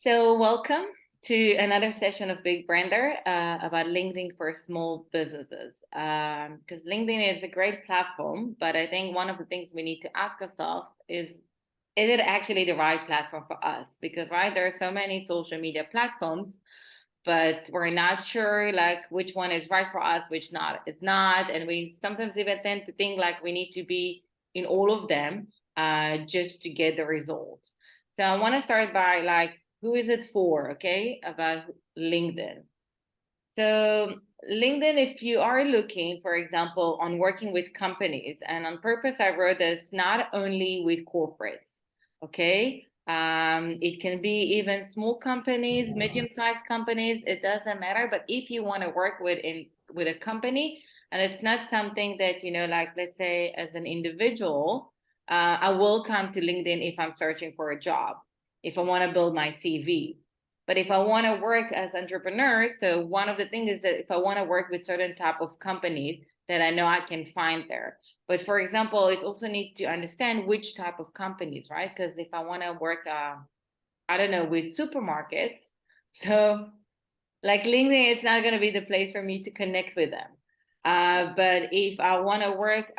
So welcome to another session of Big Brander about LinkedIn for small businesses. Because LinkedIn is a great platform, but I think one of the things we need to ask ourselves is it actually the right platform for us? Because there are so many social media platforms, but we're not sure like which one is right for us, which not. It's not, and we sometimes even tend to think like we need to be in all of them just to get the results. So I want to start by like who is it for? Okay, about LinkedIn. So LinkedIn, if you are looking, for example, on working with companies, and on purpose, I wrote that it's not only with corporates, okay? It can be even small companies, medium-sized companies, it doesn't matter. But if you want to work with a company, and it's not something that, like let's say as an individual, I will come to LinkedIn if I'm searching for a job, if I want to build my CV. But if I want to work as entrepreneurs, so one of the things is that if I want to work with certain type of companies that I know I can find there. But for example, it also need to understand which type of companies, right? Because if I want to work, I don't know, with supermarkets, so like LinkedIn, it's not going to be the place for me to connect with them. But if I want to work,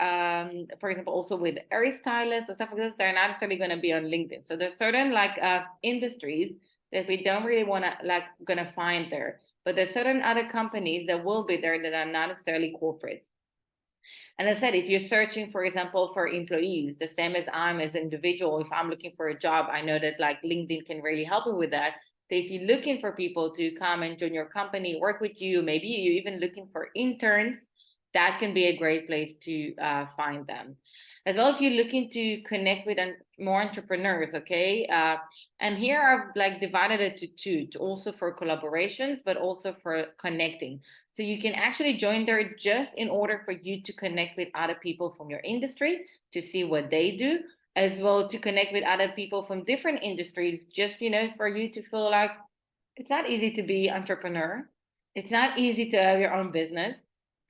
for example, also with hairstylists or stuff like this, they're not necessarily going to be on LinkedIn. So there's certain like industries that we don't really want to like going to find there. But there's certain other companies that will be there that are not necessarily corporate. And I said, if you're searching, for example, for employees, the same as I'm as an individual, if I'm looking for a job, I know that like LinkedIn can really help me with that. So if you're looking for people to come and join your company, work with you, maybe you're even looking for interns, that can be a great place to find them. As well, if you're looking to connect with more entrepreneurs, okay? And here I've like divided it to two, to also for collaborations, but also for connecting. So you can actually join there just in order for you to connect with other people from your industry to see what they do, as well to connect with other people from different industries, just for you to feel like it's not easy to be entrepreneur. It's not easy to have your own business.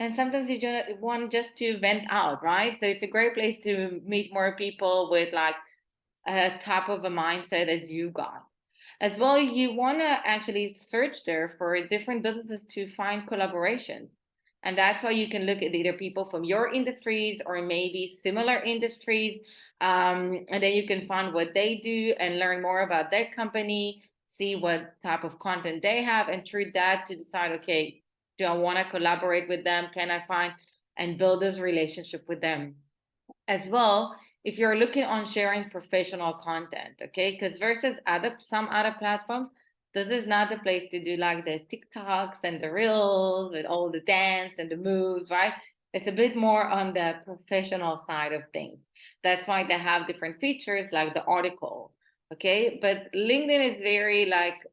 And sometimes you just want just to vent out, right? So it's a great place to meet more people with like a type of a mindset as you got. As well, you want to actually search there for different businesses to find collaboration. And that's why you can look at either people from your industries or maybe similar industries. And then you can find what they do and learn more about their company, see what type of content they have, and through that to decide, okay, do I want to collaborate with them? Can I find and build this relationship with them? As well, if you're looking on sharing professional content, okay, because versus some other platforms, this is not the place to do like the TikToks and the reels with all the dance and the moves, right? It's a bit more on the professional side of things. That's why they have different features like the article, okay? But LinkedIn is very like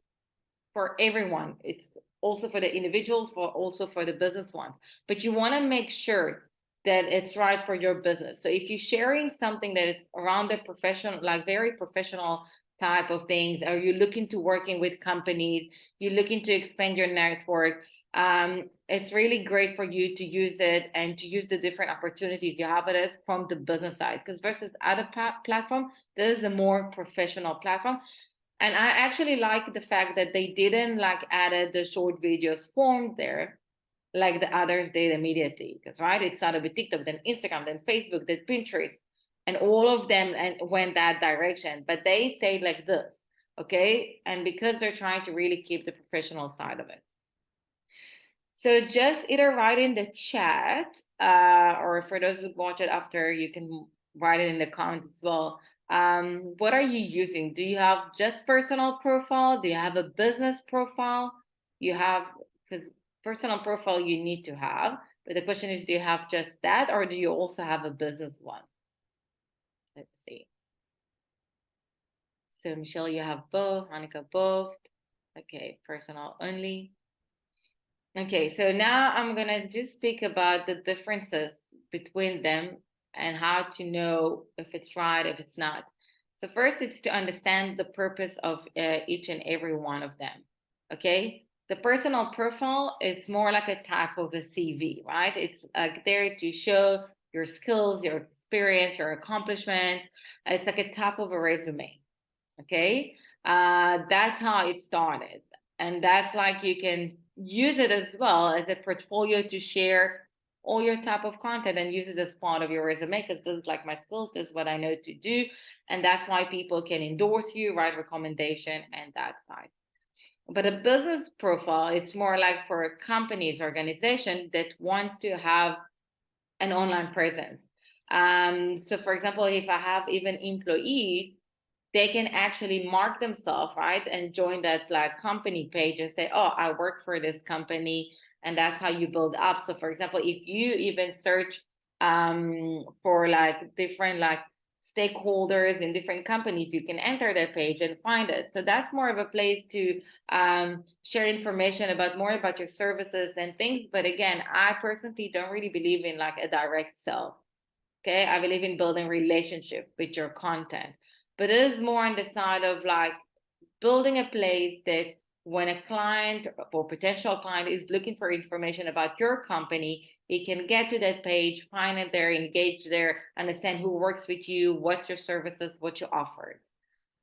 for everyone. It's also for the individuals, for also for the business ones. But you want to make sure that it's right for your business. So if you're sharing something that it's around the professional, like very professional type of things, or you're looking to working with companies, you're looking to expand your network, it's really great for you to use it and to use the different opportunities you have it from the business side. Because versus other platform, this is a more professional platform. And I actually like the fact that they didn't like added the short videos form there like the others did immediately. Because it started with TikTok, then Instagram, then Facebook, then Pinterest, and all of them and went that direction. But they stayed like this, okay? And because they're trying to really keep the professional side of it. So just either write in the chat, or for those who watch it after, you can write it in the comments as well. What are you using? Do you have just personal profile? Do you have a business profile? You have, because personal profile you need to have, but the question is, do you have just that, or do you also have a business one? Let's see. So Michelle, you have both. Hanika, both. Okay, personal only. Okay, so now I'm gonna just speak about the differences between them and how to know if it's right, if it's not. So first, it's to understand the purpose of each and every one of them. Okay, the personal profile, it's more like a type of a CV, right? It's there to show your skills, your experience, your accomplishment. It's like a type of a resume. Okay. That's how it started. And that's like you can use it as well as a portfolio to share all your type of content and use it as part of your resume, because this is like my skills, this is what I know to do. And that's why people can endorse you, write recommendation, and that side. But a business profile, it's more like for a company's organization that wants to have an online presence. So for example, if I have even employees, they can actually mark themselves, right, and join that like company page and say, oh, I work for this company. And that's how you build up. So for example, if you even search for like different like stakeholders in different companies, you can enter their page and find it. So that's more of a place to share information about more about your services and things. But again, I personally don't really believe in like a direct sell. Okay, I believe in building relationship with your content, but it is more on the side of like building a place that when a client or potential client is looking for information about your company, he can get to that page, find it there, engage there, understand who works with you, what's your services, what you offer.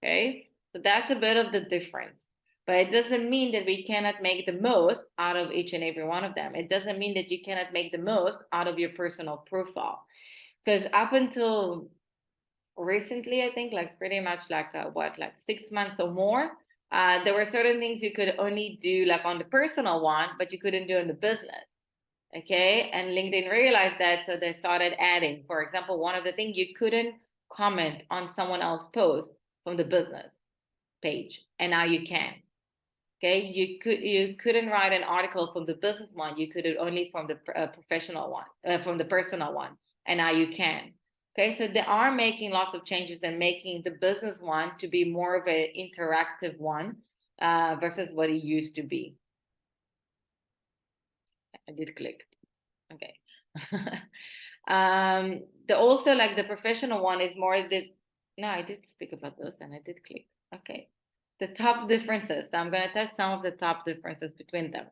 Okay, so that's a bit of the difference. But it doesn't mean that we cannot make the most out of each and every one of them. It doesn't mean that you cannot make the most out of your personal profile. Because up until recently, I think like pretty much like like 6 months or more, there were certain things you could only do like on the personal one, but you couldn't do in the business. Okay, and LinkedIn realized that, so they started adding. For example, one of the things, you couldn't comment on someone else's post from the business page, and now you can. Okay, you couldn't write an article from the business one. You could only from the professional one, from the personal one, and now you can. Okay, so they are making lots of changes and making the business one to be more of an interactive one versus what it used to be. I did click. Okay. The also like the professional one is more the. No, I did speak about this and I did click. Okay. The top differences. So I'm going to touch some of the top differences between them.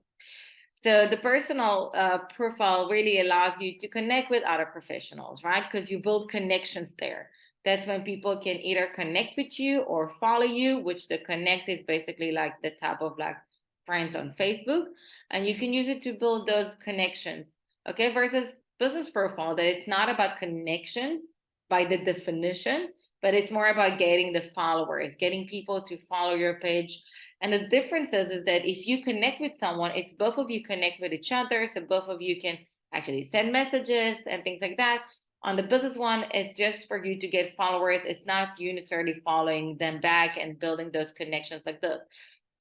So the personal profile really allows you to connect with other professionals, right? Because you build connections there. That's when people can either connect with you or follow you, which the connect is basically like the type of like friends on Facebook. And you can use it to build those connections. Okay, versus business profile, that it's not about connections by the definition, but it's more about getting the followers, getting people to follow your page. And the difference is that if you connect with someone, it's both of you connect with each other. So both of you can actually send messages and things like that. On the business one, it's just for you to get followers. It's not you necessarily following them back and building those connections like this.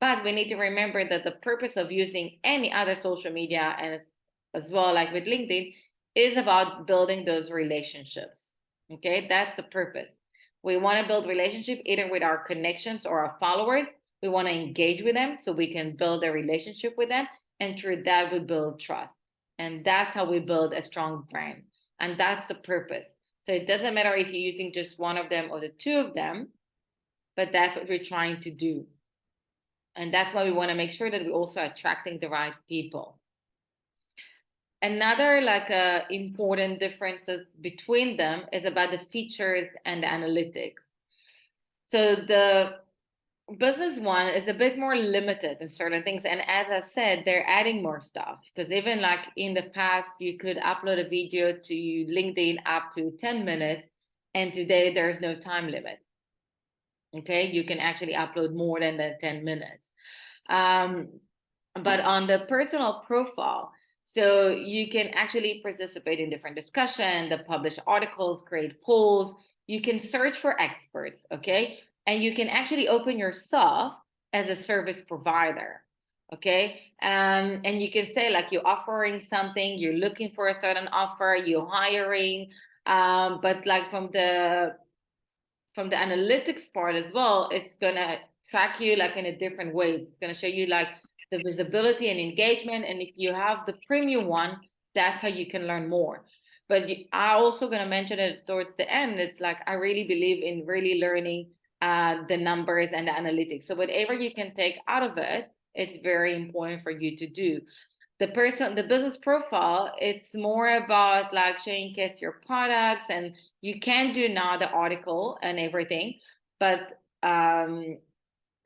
But we need to remember that the purpose of using any other social media, and as well like with LinkedIn, is about building those relationships. Okay, that's the purpose. We want to build relationship either with our connections or our followers. We want to engage with them so we can build a relationship with them. And through that, we build trust. And that's how we build a strong brand. And that's the purpose. So it doesn't matter if you're using just one of them or the two of them, but that's what we're trying to do. And that's why we want to make sure that we're also attracting the right people. Another like important differences between them is about the features and the analytics. So the business one is a bit more limited in certain things, and as I said, they're adding more stuff, because even like in the past you could upload a video to LinkedIn up to 10 minutes, and today there's no time limit. Okay, you can actually upload more than the 10 minutes. But on the personal profile, so you can actually participate in different discussions, publish articles, create polls. You can search for experts, okay? And you can actually open yourself as a service provider, okay? And you can say like you're offering something, you're looking for a certain offer, you're hiring, but like from the analytics part as well, it's gonna track you like in a different ways. It's gonna show you like the visibility and engagement. And if you have the premium one, that's how you can learn more. But I also gonna mention it towards the end. It's like I really believe in really learning the numbers and the analytics. So whatever you can take out of it, it's very important for you to do. The business profile, it's more about like showcase your products, and you can do now the article and everything, but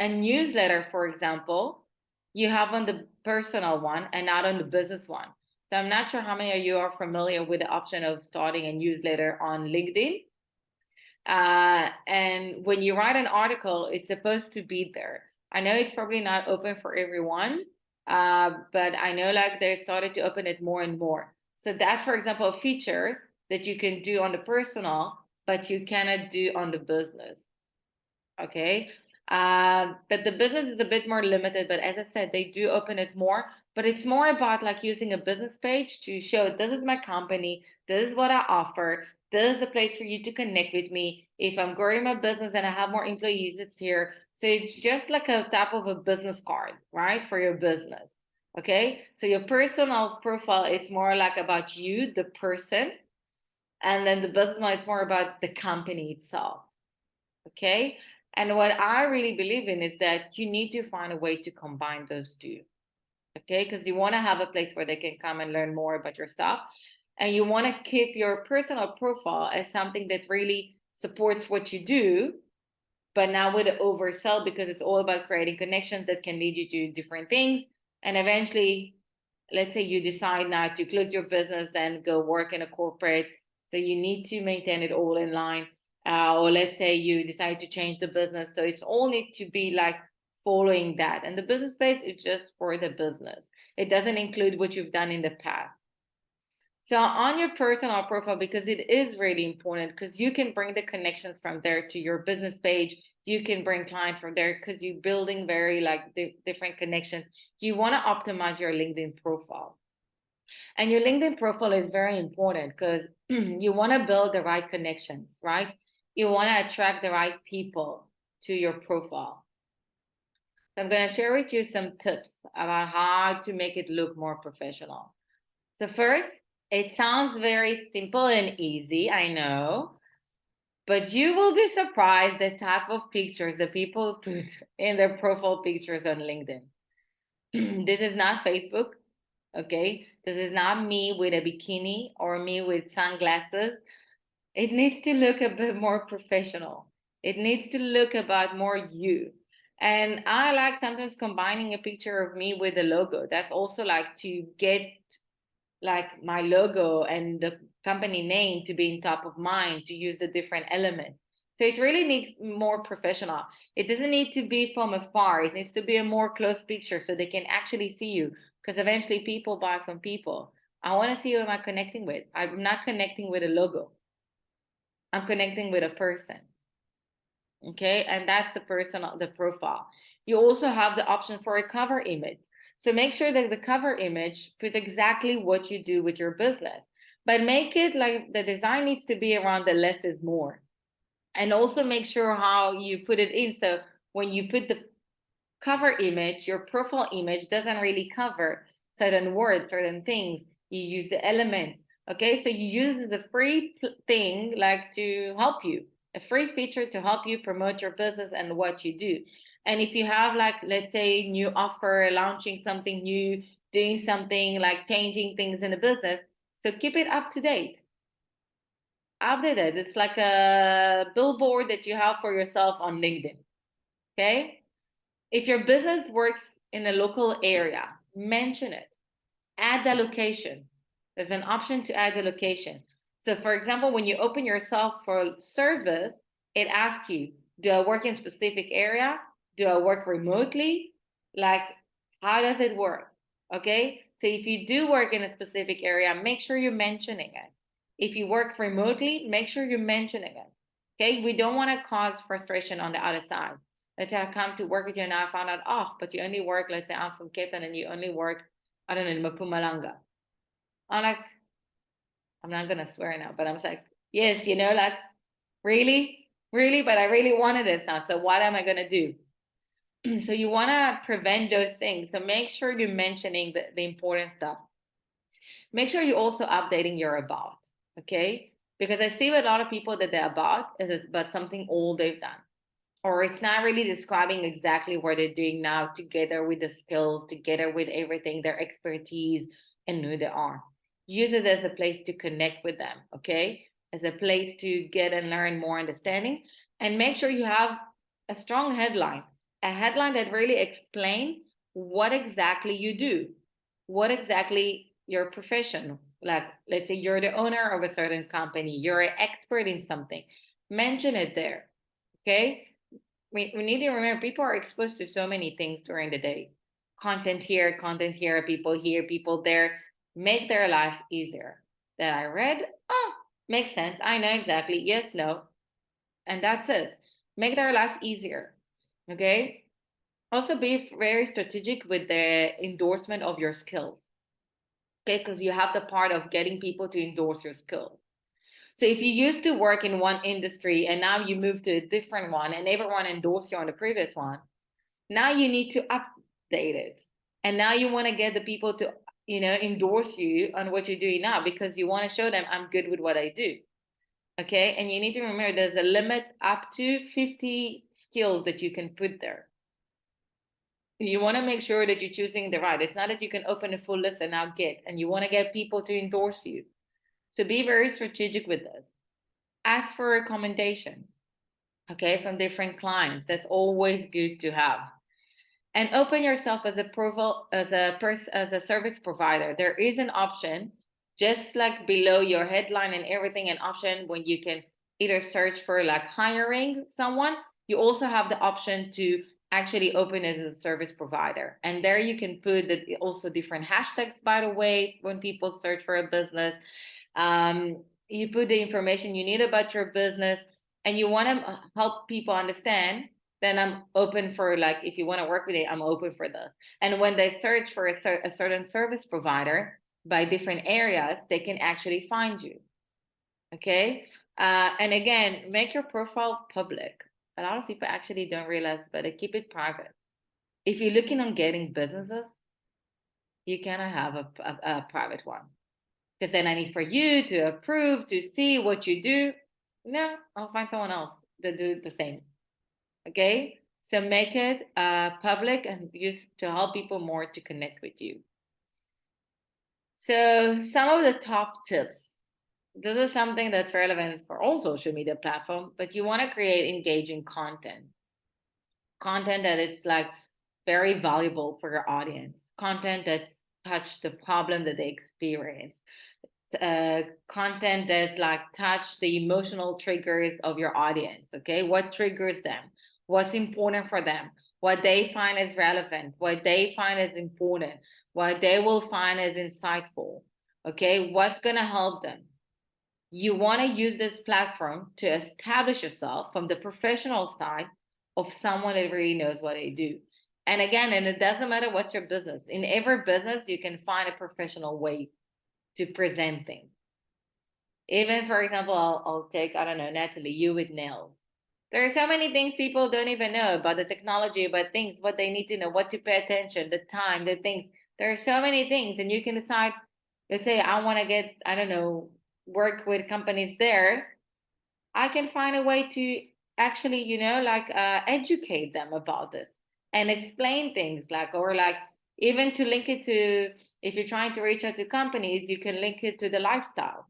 a newsletter, for example, you have on the personal one and not on the business one. So I'm not sure how many of you are familiar with the option of starting a newsletter on LinkedIn. And when you write an article, it's supposed to be there. I know it's probably not open for everyone, but I know like they started to open it more and more. So that's, for example, a feature that you can do on the personal, but you cannot do on the business. Okay. But the business is a bit more limited, but as I said, they do open it more, but it's more about like using a business page to show this is my company, this is what I offer, this is the place for you to connect with me. If I'm growing my business and I have more employees, it's here. So it's just like a type of a business card, right? For your business. Okay. So your personal profile, it's more like about you, the person. And then the business one, it's more about the company itself. Okay. And what I really believe in is that you need to find a way to combine those two. Okay. Because you want to have a place where they can come and learn more about your stuff. And you want to keep your personal profile as something that really supports what you do, but now with the oversell, because it's all about creating connections that can lead you to different things. And eventually, let's say you decide now to close your business and go work in a corporate. So you need to maintain it all in line. Or let's say you decide to change the business. So it's all need to be like following that. And the business page is just for the business. It doesn't include what you've done in the past. So on your personal profile, because it is really important, because you can bring the connections from there to your business page. You can bring clients from there because you're building very like different connections. You want to optimize your LinkedIn profile. And your LinkedIn profile is very important because you want to build the right connections, right? You want to attract the right people to your profile. So I'm going to share with you some tips about how to make it look more professional. So first, it sounds very simple and easy, I know, but you will be surprised the type of pictures that people put in their profile pictures on LinkedIn. This is not Facebook, okay? This is not me with a bikini or me with sunglasses. It needs to look a bit more professional. It needs to look about more you. And I like sometimes combining a picture of me with the logo. That's also like to get like my logo and the company name to be in top of mind, to use the different elements. So it really needs more professional. It doesn't need to be from afar. It needs to be a more close picture so they can actually see you, because eventually people buy from people. I want to see who am I connecting with. I'm not connecting with a logo. I'm connecting with a person. Okay, and that's the personal, the profile. You also have the option for a cover image. So make sure that the cover image puts exactly what you do with your business, but make it like the design needs to be around the less is more. And also make sure how you put it in. So when you put the cover image, your profile image doesn't really cover certain words, certain things. You use the elements. Okay, so you use as a free thing like to help you, a free feature to help you promote your business and what you do. And if you have like, let's say, new offer, launching something new, doing something like changing things in the business, so keep it up to date. Update it. It's like a billboard that you have for yourself on LinkedIn. Okay. If your business works in a local area, mention it. Add the location. There's an option to add the location. So, for example, when you open yourself for service, it asks you, do I work in a specific area? Do I work remotely? Like, how does it work? Okay. So, if you do work in a specific area, make sure you're mentioning it. If you work remotely, make sure you're mentioning it. Okay. We don't want to cause frustration on the other side. Let's say I come to work with you and I found out, oh, but you only work, let's say I'm from Cape Town and you only work, I don't know, in Mpumalanga. I'm like, I'm not gonna swear now, but I'm like, yes, like, really, really, but I really wanted this now. So what am I gonna do? So you wanna prevent those things. So make sure you're mentioning the important stuff. Make sure you're also updating your about, okay? Because I see with a lot of people that they're about is about something old they've done, or it's not really describing exactly what they're doing now, together with the skills, together with everything, their expertise, and who they are. Use it as a place to connect with them, okay? As a place to get and learn more understanding. And make sure you have a strong headline. a headline that really explains what exactly you do, what exactly your profession. Like, let's say you're the owner of a certain company, you're an expert in something. Mention it there. Okay. We need to remember people are exposed to so many things during the day. Content here, people here, people there. Make their life easier. That I read, oh, makes sense. I know exactly. Yes, no. And that's it. Make their life easier. Okay. Also be very strategic with the endorsement of your skills. Okay, because you have the part of getting people to endorse your skills. So if you used to work in one industry and now you move to a different one and everyone endorsed you on the previous one, now you need to update it. And now you want to get the people to, endorse you on what you're doing now because you want to show them I'm good with what I do. Okay. And you need to remember there's a limit up to 50 skills that you can put there. You want to make sure that you're choosing the right. It's not that you can open a full list and now and you want to get people to endorse you. So be very strategic with this. Ask for recommendation, okay, from different clients. That's always good to have. And open yourself as a service provider. There is an option, just like below your headline and everything, an option when you can either search for like hiring someone. You also have the option to actually open as a service provider. And there you can put also different hashtags, by the way, when people search for a business. You put the information you need about your business and you want to help people understand, then I'm open for, like, if you want to work with it, I'm open for this. And when they search for a certain service provider by different areas, they can actually find you. Okay. And again, make your profile public. A lot of people actually don't realize, but they keep it private. If you're looking on getting businesses, you cannot have a private one. Because then I need for you to approve, to see what you do. No, I'll find someone else to do the same. Okay? So make it public and use to help people more to connect with you. So some of the top tips. This is something that's relevant for all social media platforms, but you want to create engaging content. Content that is like very valuable for your audience. Content that touch the problem that they experience. Content that like touch the emotional triggers of your audience. Okay, what triggers them, what's important for them, what they find as relevant, what they find as important, what they will find as insightful. Okay, what's going to help them. You want to use this platform to establish yourself from the professional side of someone that really knows what they do. And again, and it doesn't matter what's your business. In every business, you can find a professional way to present things. Even, for example, I'll take, I don't know, Natalie, you with nails. There are so many things people don't even know about the technology, about things, what they need to know, what to pay attention, the time, the things. There are so many things, and you can decide, let's say I want to get, I don't know, work with companies there. I can find a way to actually, educate them about this and explain things or even to link it to, if you're trying to reach out to companies, you can link it to the lifestyle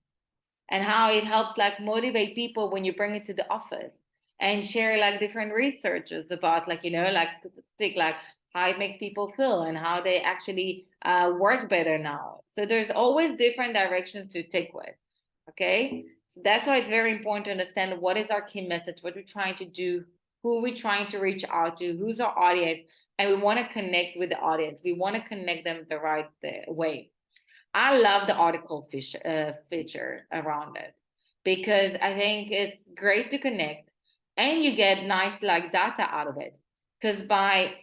and how it helps like motivate people when you bring it to the office and share like different researches about statistic, like how it makes people feel and how they actually work better now. So there's always different directions to take with. Okay. So that's why it's very important to understand what is our key message, what we're trying to do, who we're trying to reach out to, who's our audience. And we want to connect with the audience. We want to connect them the right way. I love the article feature around it because I think it's great to connect and you get nice like data out of it. Because by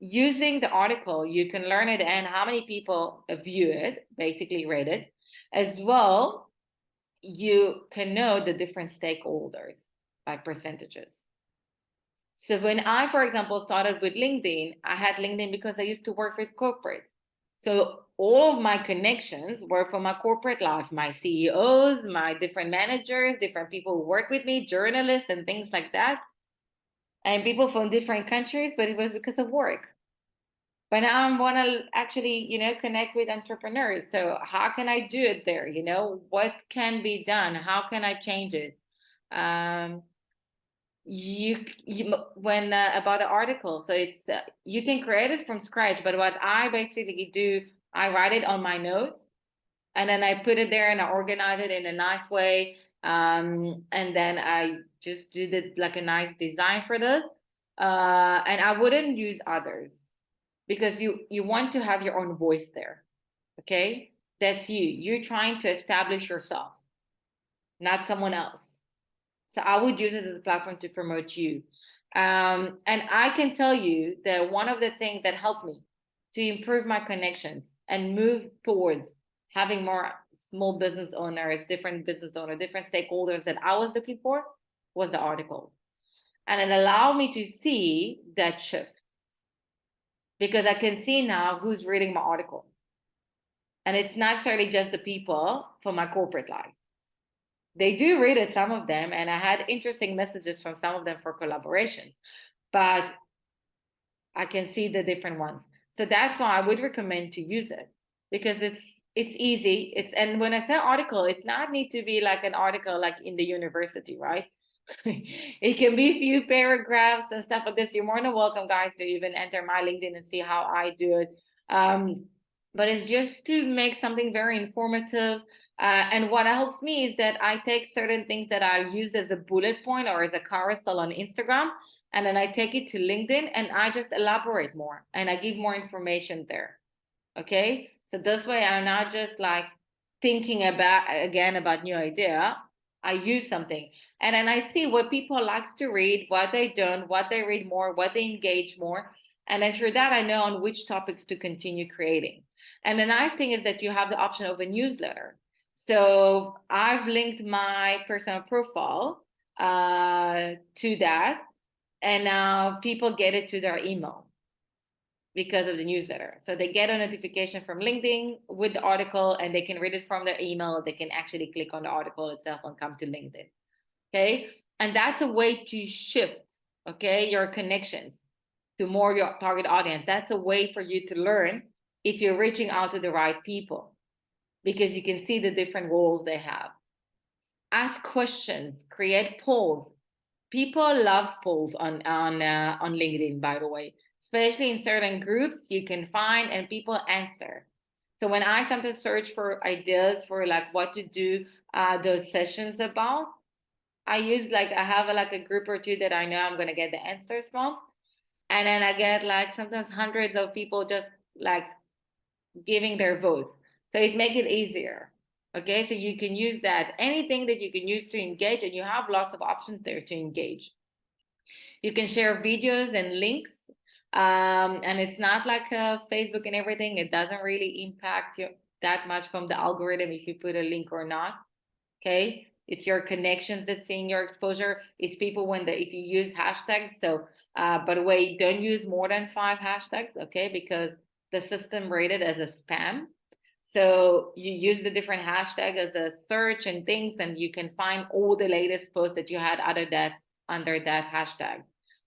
using the article, you can learn it and how many people view it, basically read it. As well, you can know the different stakeholders by percentages. So when I, for example, started with LinkedIn, I had LinkedIn because I used to work with corporates. So all of my connections were from my corporate life, my CEOs, my different managers, different people who work with me, journalists and things like that. And people from different countries, but it was because of work. But now I want to actually, connect with entrepreneurs. So how can I do it there? What can be done? How can I change it? when about the article, so it's you can create it from scratch, but what I basically do, I write it on my notes, and then I put it there and I organize it in a nice way, and then I just did it like a nice design for this, and I wouldn't use others, because you want to have your own voice there. Okay, that's you're trying to establish yourself, not someone else. So I would use it as a platform to promote you. And I can tell you that one of the things that helped me to improve my connections and move towards having more small business owners, different business owners, different stakeholders that I was looking for was the article. And it allowed me to see that shift, because I can see now who's reading my article. And it's not necessarily just the people from my corporate life. They do read it, some of them, and I had interesting messages from some of them for collaboration, but I can see the different ones. So that's why I would recommend to use it, because it's easy. And when I say article, it's not need to be like an article like in the university, right? It can be a few paragraphs and stuff like this. You're more than welcome, guys, to even enter my LinkedIn and see how I do it. But it's just to make something very informative. And what helps me is that I take certain things that I use as a bullet point or as a carousel on Instagram, and then I take it to LinkedIn and I just elaborate more and I give more information there. Okay, so this way I'm not just like thinking about new idea. I use something, and then I see what people likes to read, what they don't, what they read more, what they engage more, and then through that I know on which topics to continue creating. And the nice thing is that you have the option of a newsletter. So I've linked my personal profile to that, and now people get it to their email because of the newsletter. So they get a notification from LinkedIn with the article, and they can read it from their email. They can actually click on the article itself and come to LinkedIn. Okay. And that's a way to shift, okay, your connections to more your target audience. That's a way for you to learn if you're reaching out to the right people, because you can see the different roles they have. Ask questions, create polls. People love polls on LinkedIn, by the way, especially in certain groups you can find and people answer. So when I sometimes search for ideas for like what to do those sessions about, I use like I have like a group or two that I know I'm gonna get the answers from, and then I get like sometimes hundreds of people just like giving their votes. So it makes it easier. Okay, so you can use that, anything that you can use to engage, and you have lots of options there to engage. You can share videos and links, and it's not like Facebook and everything. It doesn't really impact you that much from the algorithm if you put a link or not. Okay, it's your connections that's seeing your exposure. It's people if you use hashtags. So by the way, don't use more than 5 hashtags, okay, because the system rated as a spam. So you use the different hashtag as a search and things, and you can find all the latest posts that you had under that hashtag.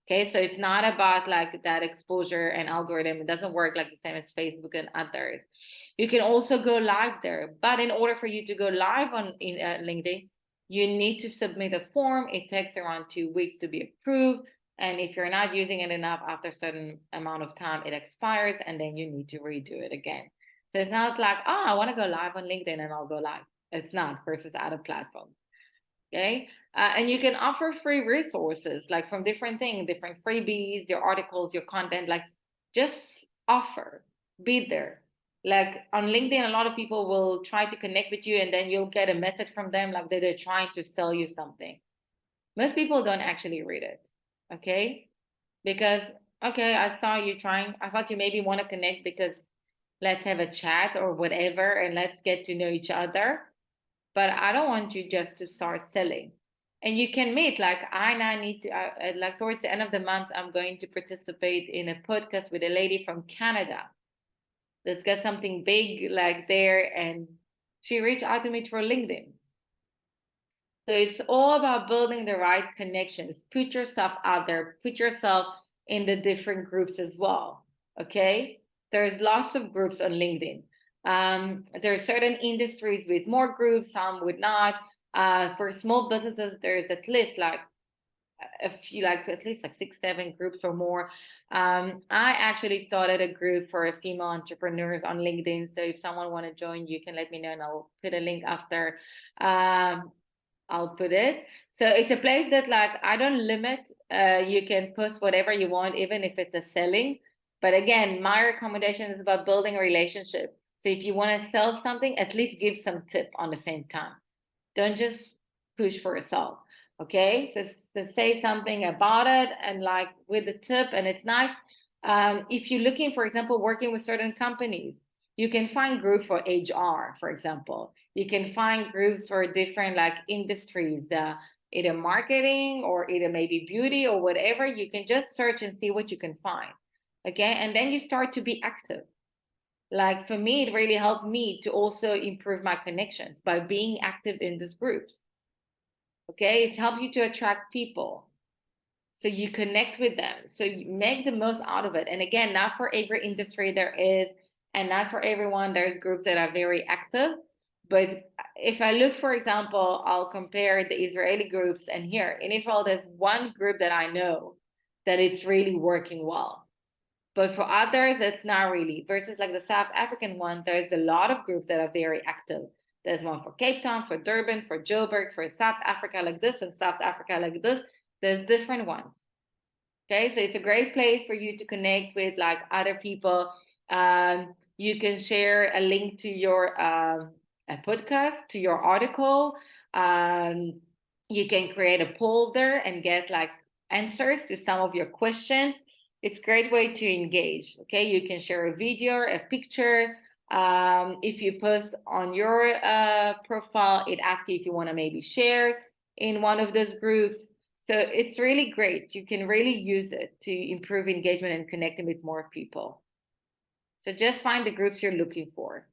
Okay, so it's not about like that exposure and algorithm. It doesn't work like the same as Facebook and others. You can also go live there, but in order for you to go live on LinkedIn, you need to submit a form. It takes around 2 weeks to be approved, and if you're not using it enough after a certain amount of time, it expires, and then you need to redo it again. So it's not like, oh, I want to go live on LinkedIn and I'll go live. It's not, versus other platforms. Okay. And you can offer free resources like from different things, different freebies, your articles, your content, like just offer, be there. Like on LinkedIn, a lot of people will try to connect with you and then you'll get a message from them like that they're trying to sell you something. Most people don't actually read it. Okay. Because, okay, I saw you trying, I thought you maybe want to connect because let's have a chat or whatever and let's get to know each other. But I don't want you just to start selling. And you can meet, like I now need to, like towards the end of the month, I'm going to participate in a podcast with a lady from Canada that's got something big like there. And she reached out to me through LinkedIn. So it's all about building the right connections. Put your stuff out there, put yourself in the different groups as well. Okay. There's lots of groups on LinkedIn. There are certain industries with more groups, some with not. For small businesses, there's at least like a few, like at least like 6, 7 groups or more. I actually started a group for female entrepreneurs on LinkedIn. So if someone want to join, you can let me know and I'll put a link after. I'll put it. So it's a place that like I don't limit. You can post whatever you want, even if it's a selling. But again, my recommendation is about building a relationship. So if you want to sell something, at least give some tip on the same time. Don't just push for yourself. Okay. So say something about it and like with the tip, and it's nice. If you're looking, for example, working with certain companies, you can find groups for HR, for example. You can find groups for different like industries, either marketing or either maybe beauty or whatever. You can just search and see what you can find. Okay. And then you start to be active. Like for me, it really helped me to also improve my connections by being active in these groups. Okay. It's helped you to attract people. So you connect with them. So you make the most out of it. And again, not for every industry there is, and not for everyone, there's groups that are very active. But if I look, for example, I'll compare the Israeli groups, and here in Israel, there's one group that I know that it's really working well. But for others, it's not really. Versus like the South African one, there's a lot of groups that are very active. There's one for Cape Town, for Durban, for Joburg, for South Africa like this, and South Africa like this. There's different ones. Okay, so it's a great place for you to connect with like other people. You can share a link to your a podcast, to your article. You can create a poll there and get like answers to some of your questions. It's a great way to engage. Okay, you can share a video, a picture. If you post on your profile, it asks you if you want to maybe share in one of those groups. So it's really great. You can really use it to improve engagement and connecting with more people. So just find the groups you're looking for.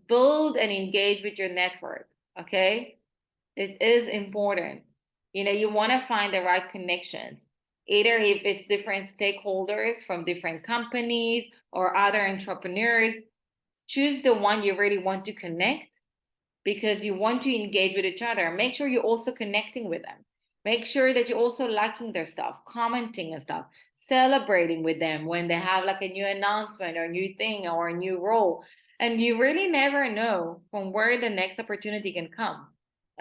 Build and engage with your network. Okay. It is important. You want to find the right connections, either if it's different stakeholders from different companies or other entrepreneurs. Choose the one you really want to connect because you want to engage with each other. Make sure you're also connecting with them. Make sure that you're also liking their stuff, commenting and stuff, celebrating with them when they have like a new announcement or a new thing or a new role. And you really never know from where the next opportunity can come.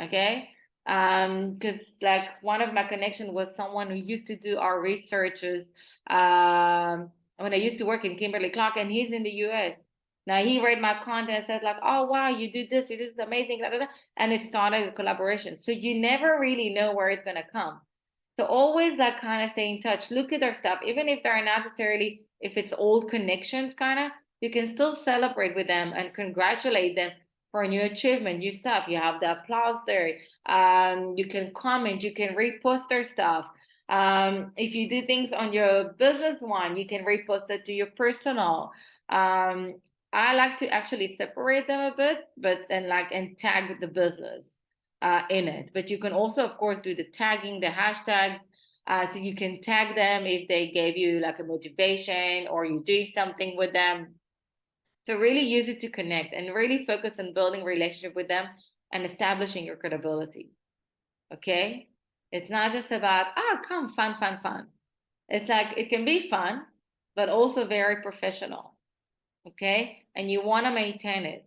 Okay. Because like one of my connections was someone who used to do our researches when I used to work in Kimberly-Clark, and he's in the US. Now he read my content and said like, oh wow, you do this is amazing, blah, blah, blah. And it started a collaboration. So you never really know where it's gonna come. So always like kind of stay in touch. Look at their stuff, even if they're not necessarily, if it's old connections, kind of, you can still celebrate with them and congratulate them for a new achievement, new stuff. You have the applause there. You can comment, you can repost their stuff. If you do things on your business one, you can repost it to your personal. I like to actually separate them a bit, but then like and tag the business in it. But you can also, of course, do the tagging, the hashtags. So you can tag them if they gave you like a motivation or you do something with them. So really use it to connect and really focus on building relationship with them and establishing your credibility. Okay? It's not just about, come, fun, fun, fun. It's like, it can be fun, but also very professional. Okay. And you want to maintain it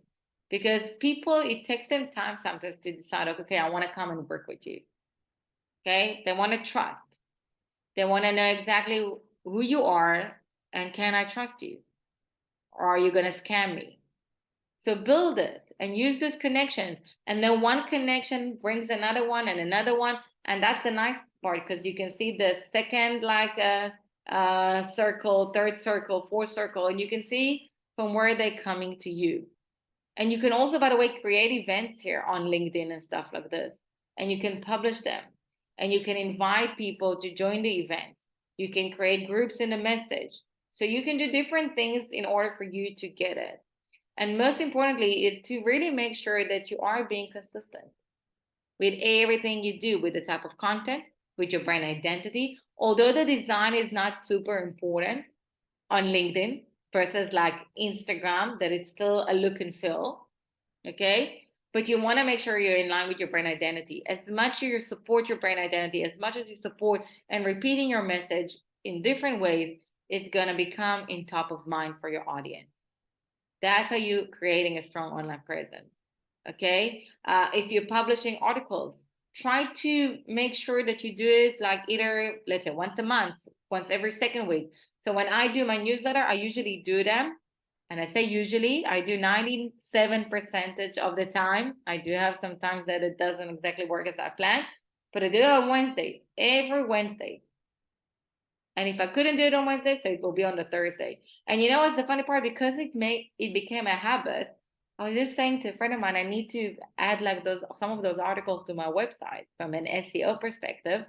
because people, it takes them time sometimes to decide, okay, I want to come and work with you. Okay. They want to trust. They want to know exactly who you are and can I trust you? Or are you going to scam me? So build it and use those connections. And then one connection brings another one and another one. And that's the nice part because you can see the second like circle, third circle, fourth circle, and you can see from where they're coming to you. And you can also, by the way, create events here on LinkedIn and stuff like this. And you can publish them. And you can invite people to join the events. You can create groups in the message. So you can do different things in order for you to get it. And most importantly is to really make sure that you are being consistent with everything you do, with the type of content, with your brand identity. Although the design is not super important on LinkedIn versus like Instagram, that it's still a look and feel. Okay. but you want to make sure you're in line with your brand identity. As much as you support your brand identity, as much as you support and repeating your message in different ways, it's going to become in top of mind for your audience. That's how you're creating a strong online presence. Okay. If you're publishing articles, try to make sure that you do it like either, let's say, once a month, once every second week. So when I do my newsletter, I usually do them. And I say usually, I do 97% of the time. I do have some times that it doesn't exactly work as I planned, but I do it on Wednesday, every Wednesday. And if I couldn't do it on Wednesday, so it will be on the Thursday. And you know what's the funny part? Because it became a habit. I was just saying to a friend of mine, I need to add like some of those articles to my website from an SEO perspective.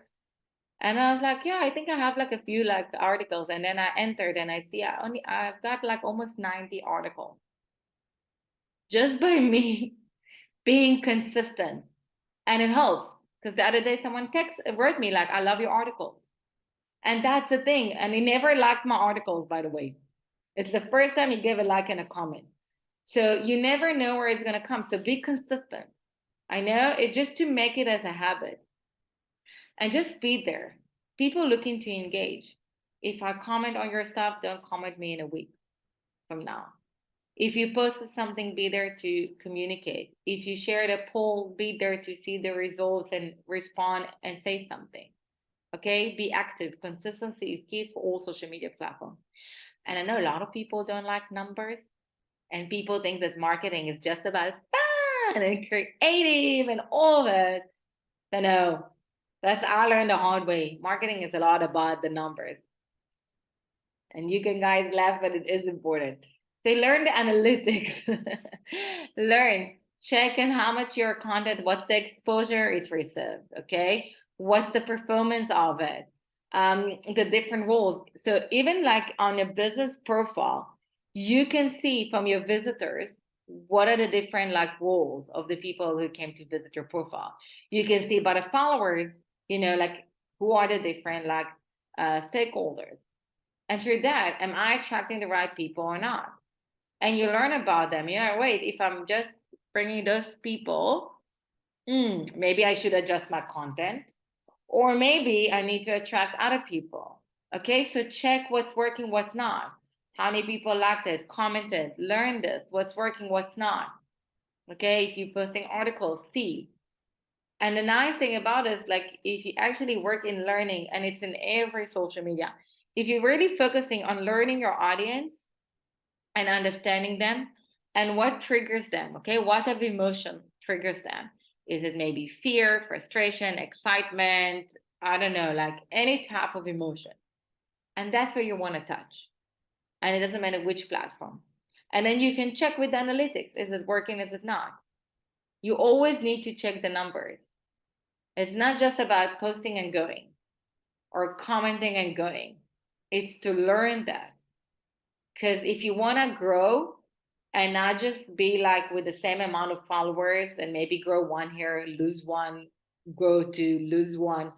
And I was like, yeah, I think I have like a few like articles. And then I entered and I see I've got like almost 90 articles just by me being consistent. And it helps because the other day someone wrote me like, I love your articles. And that's the thing. And he never liked my articles, by the way. It's the first time he gave a like and a comment. So you never know where it's going to come. So be consistent. I know it just to make it as a habit and just be there. People looking to engage. If I comment on your stuff, don't comment me in a week from now. If you posted something, be there to communicate. If you shared a poll, be there to see the results and respond and say something. Okay, be active. Consistency is key for all social media platforms. And I know a lot of people don't like numbers, and people think that marketing is just about fun and creative and all of it. So no, that's I learned the hard way. Marketing is a lot about the numbers. And you can guys laugh, but it is important. They learn the analytics. Learn, check in how much your content, what's the exposure it received, okay? What's the performance of it? The different roles. So even like on a business profile, you can see from your visitors what are the different like roles of the people who came to visit your profile. You can see by the followers, like who are the different like stakeholders. And through that, am I attracting the right people or not? And you learn about them. Wait, if I'm just bringing those people, maybe I should adjust my content. Or maybe I need to attract other people. Okay, so check what's working, what's not. How many people liked it, commented, learn this, what's working, what's not. Okay, if you're posting articles, see. And the nice thing about it is like if you actually work in learning, and it's in every social media, if you're really focusing on learning your audience and understanding them and what triggers them, okay, what type of emotion triggers them? Is it maybe fear, frustration, excitement? I don't know, like any type of emotion. And that's where you want to touch. And it doesn't matter which platform. And then you can check with the analytics. Is it working? Is it not? You always need to check the numbers. It's not just about posting and going or commenting and going. It's to learn that. Because if you want to grow and not just be like with the same amount of followers and maybe grow one here, lose one, grow two, lose one,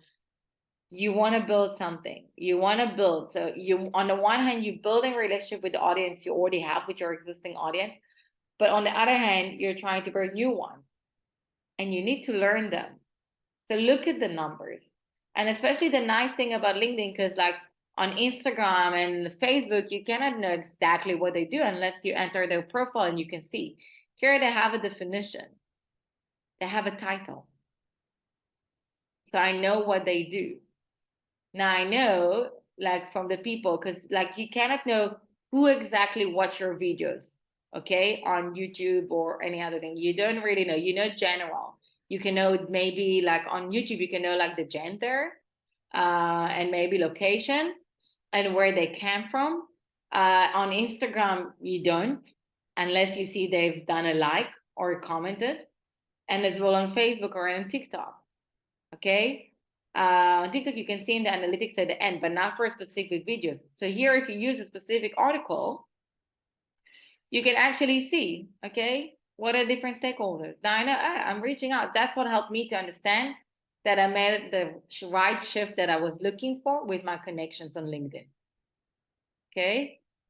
you want to build something. You want to build. So you, on the one hand, you're building a relationship with the audience you already have with your existing audience. But on the other hand, you're trying to bring new one. And you need to learn them. So look at the numbers. And especially the nice thing about LinkedIn, because like on Instagram and Facebook, you cannot know exactly what they do unless you enter their profile and you can see. Here they have a definition. They have a title. So I know what they do. Now I know like from the people, because like you cannot know who exactly watch your videos, okay, on YouTube or any other thing. You don't really know. You know general. You can know maybe like on YouTube, you can know like the gender and maybe location and where they came from. On Instagram, you don't, unless you see they've done a like or commented, and as well on Facebook or on TikTok. Okay. On TikTok, you can see in the analytics at the end, but not for specific videos. So here, if you use a specific article, you can actually see, okay, what are different stakeholders. Now I know I'm reaching out. That's what helped me to understand that I made the right shift that I was looking for with my connections on LinkedIn. Okay.